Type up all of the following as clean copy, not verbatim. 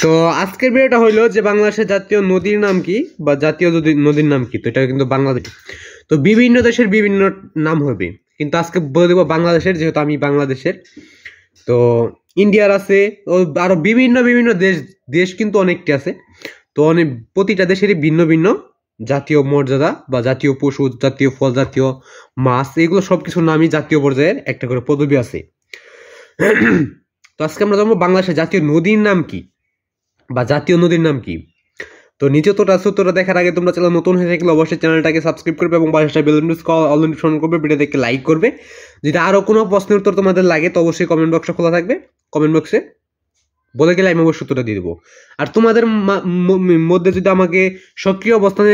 তো আজকের ভিডিওটা হইলো যে বাংলাদেশের জাতীয় নদীর নাম কি বা জাতীয় নদীর নাম কি। তো এটা কিন্তু বাংলাদেশ, তো বিভিন্ন দেশের বিভিন্ন নাম হবে, কিন্তু আজকে বলে দেবো বাংলাদেশের, যেহেতু আমি বাংলাদেশের। তো ইন্ডিয়ার আছে, ও আরো বিভিন্ন বিভিন্ন দেশ কিন্তু অনেকটি আছে। তো অনেক প্রতিটা দেশেরই ভিন্ন ভিন্ন জাতীয় মর্যাদা বা জাতীয় পশু, জাতীয় ফল, জাতীয় মাছ, এগুলো সবকিছুর নামই জাতীয় পর্যায়ের একটা করে পদবি আছে। তো আজকে আমরা জানবো বাংলাদেশের জাতীয় নদীর নাম কি বা জাতীয় নদীর নাম কি। তো নিচে তো উত্তরটা দেখার আগে তোমরা চ্যানেল নতুন হয়ে থাকলে অবশ্যই চ্যানেলটাকে সাবস্ক্রাইব করবে এবং পাশে বেল আইকন অল নোটিফিকেশন করবে, ভিডিওটাকে লাইক করবে। যদি আরো কোনো প্রশ্নের উত্তর তোমাদের লাগে তো অবশ্যই কমেন্ট বক্সে খোলা থাকবে, কমেন্ট বক্সে বলে গেলে আমি অবশ্যই উত্তরটা দিয়ে দেবো। আর তোমাদের মধ্যে যদি আমাকে সক্রিয় অবস্থানে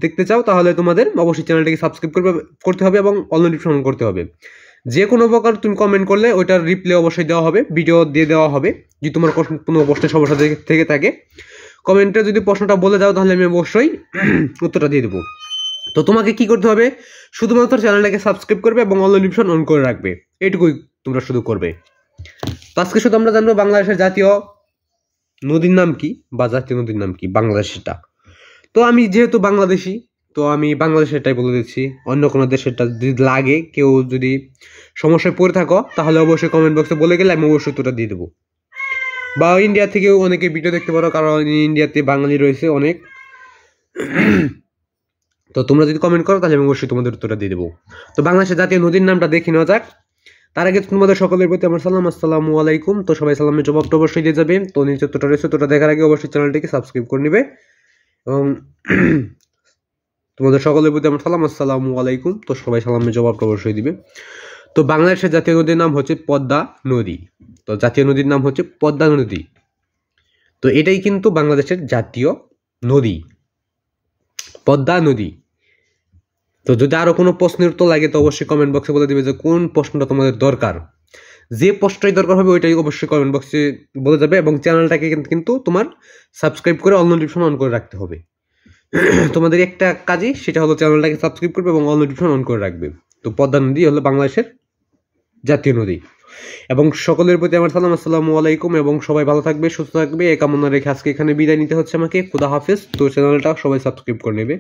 দেখতে চাও তাহলে তোমাদের অবশ্যই চ্যানেলটাকে সাবস্ক্রাইব করতে হবে এবং অল নোটিফিকেশন করতে হবে। যে কোনো প্রকার তুমি কমেন্ট করলে ওইটার রিপ্লাই অবশ্যই দেওয়া হবে, ভিডিও দিয়ে দেওয়া হবে। যদি তোমার কোনো প্রশ্নের সমস্যা থেকে থাকে কমেন্টে যদি প্রশ্নটা বলে দাও তাহলে আমি অবশ্যই উত্তরটা দিয়ে দেবো। তো তোমাকে কি করতে হবে, শুধুমাত্র চ্যানেলটাকে সাবস্ক্রাইব করবে এবং অল নোটিফিকেশন অন করে রাখবে, এইটুকুই তোমরা শুধু করবে। তো আজকে শুধু আমরা জানবো বাংলাদেশের জাতীয় নদীর নাম কি বা জাতীয় নদীর নাম কি বাংলাদেশেরটা। তো আমি যেহেতু বাংলাদেশি তো আমি বাংলাদেশেরটাই বলে দিচ্ছি, অন্য কোনো দেশেরটা যদি লাগে, কেউ যদি সমস্যায় পড়ে থাকো তাহলে অবশ্যই কমেন্ট বক্সে বলে গেলে আমি অবশ্যই উত্তরটা দিয়ে দেবো। বা ইন্ডিয়া থেকেও অনেকে ভিডিও দেখতে পারো, কারণ ইন্ডিয়াতে বাঙালি রয়েছে অনেক। তো তোমরা যদি কমেন্ট করো তাহলে আমি অবশ্যই তোমাদের উত্তরটা দিয়ে দেবো। তো বাংলাদেশের জাতীয় নদীর নামটা দেখে নেওয়া যাক। তার আগে তোমাদের সকলের প্রতি আমার সালাম, আসসালামু আলাইকুম। তো সবাই সালামের জবাবটা অবশ্যই দিয়ে যাবে। তো নিচে উত্তরটা রয়েছে, তোটা দেখার আগে অবশ্যই চ্যানেলটিকে সাবস্ক্রাইব করে নেবে এবং তোমাদের সকলের প্রতি আমার সালাম, আসসালামু আলাইকুম। তো সবাই সালামের জবাবটা অবশ্যই দিবে। তো বাংলাদেশের জাতীয় নদীর নাম হচ্ছে পদ্মা নদী। তো জাতীয় নদীর নাম হচ্ছে পদ্মা নদী। তো এটাই কিন্তু বাংলাদেশের জাতীয় নদী, পদ্মা নদী। তো যদি আরো কোনো প্রশ্নের উত্তর লাগে তো অবশ্যই কমেন্ট বক্সে বলে দিবে যে কোন প্রশ্নটা তোমাদের দরকার। যে প্রশ্নটাই দরকার হবে ওইটাই অবশ্যই কমেন্ট বক্সে বলে যাবে এবং চ্যানেলটাকে কিন্তু তোমার সাবস্ক্রাইব করে অল নোটিফিকেশন অন করে রাখতে হবে। তোমাদের একটা কাজই সেটা হলো চ্যানেলটাকে সাবস্ক্রাইব করবে এবং অল নোটিফিকেশন অন করে রাখবে। তো পদ্মা নদী হলো বাংলাদেশের জাতীয় নদী। এবং সকলের প্রতি আমার সালাম, আসসালামু আলাইকুম। এবং সবাই ভালো থাকবে, সুস্থ থাকবে, এই কামনা রেখে আজকে এখানে বিদায় নিতে হচ্ছে আমাকে। খুদা হাফেজ। তো চ্যানেলটা সবাই সাবস্ক্রাইব করে নেবে।